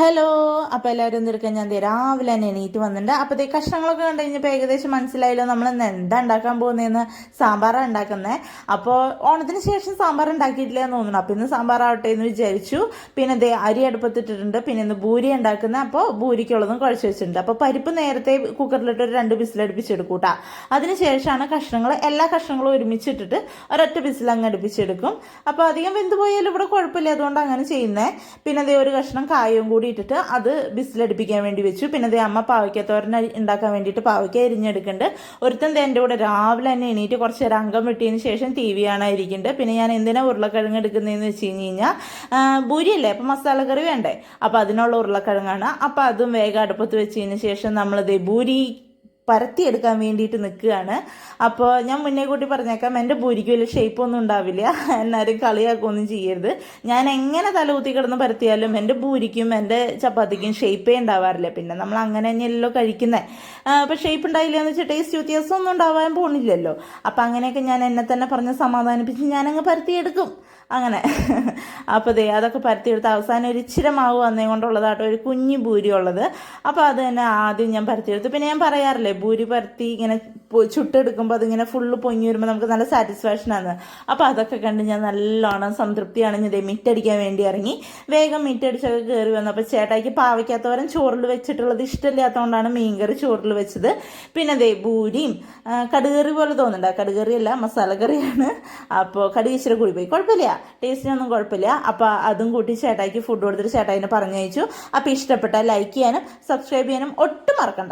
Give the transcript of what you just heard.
Hello. അപ്പോൾ എല്ലാവരും എന്തെടുക്കാൻ ഞാൻ രാവിലെ തന്നെ എണീറ്റ് വന്നിട്ടുണ്ട്. അപ്പോഴത്തെ കഷ്ണങ്ങളൊക്കെ കണ്ടു കഴിഞ്ഞപ്പോൾ ഏകദേശം മനസ്സിലായല്ലോ നമ്മൾ ഇന്ന് എന്താ ഉണ്ടാക്കാൻ പോകുന്നതെന്ന്. സാമ്പാറാണ് ഉണ്ടാക്കുന്നത്. അപ്പോൾ ഓണത്തിന് ശേഷം സാമ്പാർ ഉണ്ടാക്കിയിട്ടില്ല എന്ന് തോന്നുന്നു. അപ്പോൾ ഇന്ന് സാമ്പാറാവട്ടെ എന്ന് വിചാരിച്ചു. പിന്നെ ദേ അരി അടുപ്പത്തിട്ടിട്ടുണ്ട്. പിന്നെ ഇന്ന് ഭൂരി ഉണ്ടാക്കുന്നത്. അപ്പോൾ ഭൂരിക്കുള്ളതും കുഴച്ച് വെച്ചിട്ടുണ്ട്. അപ്പോൾ പരിപ്പ് നേരത്തെ കുക്കറിലിട്ട് ഒരു 2 വിസിലടുപ്പിച്ചെടുക്കും കേട്ടോ. അതിനുശേഷമാണ് എല്ലാ കഷ്ണങ്ങളും ഒരുമിച്ചിട്ടിട്ട് ഒരൊറ്റ വിസിൽ അങ്ങ് അടുപ്പിച്ചെടുക്കും. അപ്പോൾ അധികം വെന്ത് പോയാലും ഇവിടെ കുഴപ്പമില്ല, അതുകൊണ്ട് അങ്ങനെ ചെയ്യുന്നത്. പിന്നെ ദേ ഒരു കഷ്ണം കായവും കൂടി ഇട്ടിട്ട് അത് വിസിലടുപ്പിക്കാൻ വേണ്ടി വെച്ചു. പിന്നെ അതേ അമ്മ പാവയ്ക്കത്തോരൻ ഉണ്ടാക്കാൻ വേണ്ടിയിട്ട് പാവയ്ക്ക അരിഞ്ഞെടുക്കുന്നുണ്ട്. ഒരുത്തൻ എൻ്റെ കൂടെ രാവിലെ തന്നെ എണീറ്റ് കുറച്ച് നേരം അംഗം വെട്ടിയതിന് ശേഷം TV കാണാതിരിക്കുന്നുണ്ട്. പിന്നെ ഞാൻ എന്തിനാ ഉരുളക്കിഴങ്ങ് എടുക്കുന്നതെന്ന് വെച്ച് കഴിഞ്ഞാൽ ഭൂരിയല്ലേ, അപ്പം മസാലക്കറി വേണ്ടേ, അപ്പം അതിനുള്ള ഉരുളക്കിഴങ്ങാണ്. അപ്പം അതും വേഗം അടുപ്പത്ത് വെച്ചതിന് ശേഷം നമ്മളിത് ഭൂരി പരത്തിയെടുക്കാൻ വേണ്ടിയിട്ട് നിൽക്കുകയാണ്. അപ്പോൾ ഞാൻ മുന്നേ കൂട്ടി പറഞ്ഞേക്കാം, എൻ്റെ ഭൂരിക്ക് വലിയ ഷേപ്പൊന്നും ഉണ്ടാവില്ല, എന്നാരും കളിയാക്കുകയൊന്നും ചെയ്യരുത്. ഞാൻ എങ്ങനെ തലകുത്തി കിടന്ന് പരത്തിയാലും എൻ്റെ ഭൂരിക്കും എൻ്റെ ചപ്പാത്തിക്കും ഷേപ്പേ ഉണ്ടാവാറില്ല. പിന്നെ നമ്മൾ അങ്ങനെ തന്നെയല്ലോ കഴിക്കുന്നത്. അപ്പോൾ ഷേപ്പ് ഉണ്ടായില്ല എന്ന് വെച്ചാൽ ടേസ്റ്റ് വ്യത്യാസമൊന്നും ഉണ്ടാവാൻ പോകുന്നില്ലല്ലോ. അപ്പോൾ അങ്ങനെയൊക്കെ ഞാൻ എന്നെ തന്നെ പറഞ്ഞ് സമാധാനിപ്പിച്ച് ഞാനങ്ങ് പരത്തിയെടുക്കും അങ്ങനെ. അപ്പോൾ ദേ അതൊക്കെ പരത്തിയെടുത്ത് അവസാനം ഒരു ഇച്ചിരി മാവ് വന്നേ കൊണ്ടുള്ളതാട്ടോ ഒരു കുഞ്ഞു ഭൂരി ഉള്ളത്. അപ്പോൾ അത് തന്നെ ആദ്യം ഞാൻ പരത്തിയെടുത്തു. പിന്നെ ഞാൻ പറയാറില്ലേ, ഭൂരി പരത്തി ഇങ്ങനെ ചുട്ടെടുക്കുമ്പോൾ അതിങ്ങനെ ഫുള്ള് പൊങ്ങി വരുമ്പോൾ നമുക്ക് നല്ല സാറ്റിസ്ഫാക്ഷനാണ്. അപ്പോൾ അതൊക്കെ കണ്ട് ഞാൻ നല്ലോണം സംതൃപ്തിയാണ്. ഇതേ മിറ്റടിക്കാൻ വേണ്ടി ഇറങ്ങി. വേഗം മിറ്റടിച്ചൊക്കെ കയറി വന്നു. അപ്പോൾ ചേട്ടായിക്ക് പാവയ്ക്കാത്തവരൻ ചോറിൽ വെച്ചിട്ടുള്ളത് ഇഷ്ടമില്ലാത്തതുകൊണ്ടാണ് മീൻകറി ചോറിൽ വെച്ചത്. പിന്നെ ദേ ഭൂരിയും കടുകറി പോലെ തോന്നുന്നുണ്ട്. കടുകറിയല്ല, മസാലക്കറിയാണ്. അപ്പോൾ കടുക് ഇച്ചിരി കൂടി പോയി, കുഴപ്പമില്ല, ടേസ്റ്റിനൊന്നും കുഴപ്പമില്ല. അപ്പോൾ അതും കൂട്ടി ചേട്ടായിക്ക് ഫുഡ് കൊടുത്തിട്ട് ചേട്ടായിനെ പറഞ്ഞയച്ചു. അപ്പോൾ ഇഷ്ടപ്പെട്ടാൽ ലൈക്ക് ചെയ്യാനും സബ്സ്ക്രൈബ് ചെയ്യാനും ഒട്ടും മറക്കണ്ട.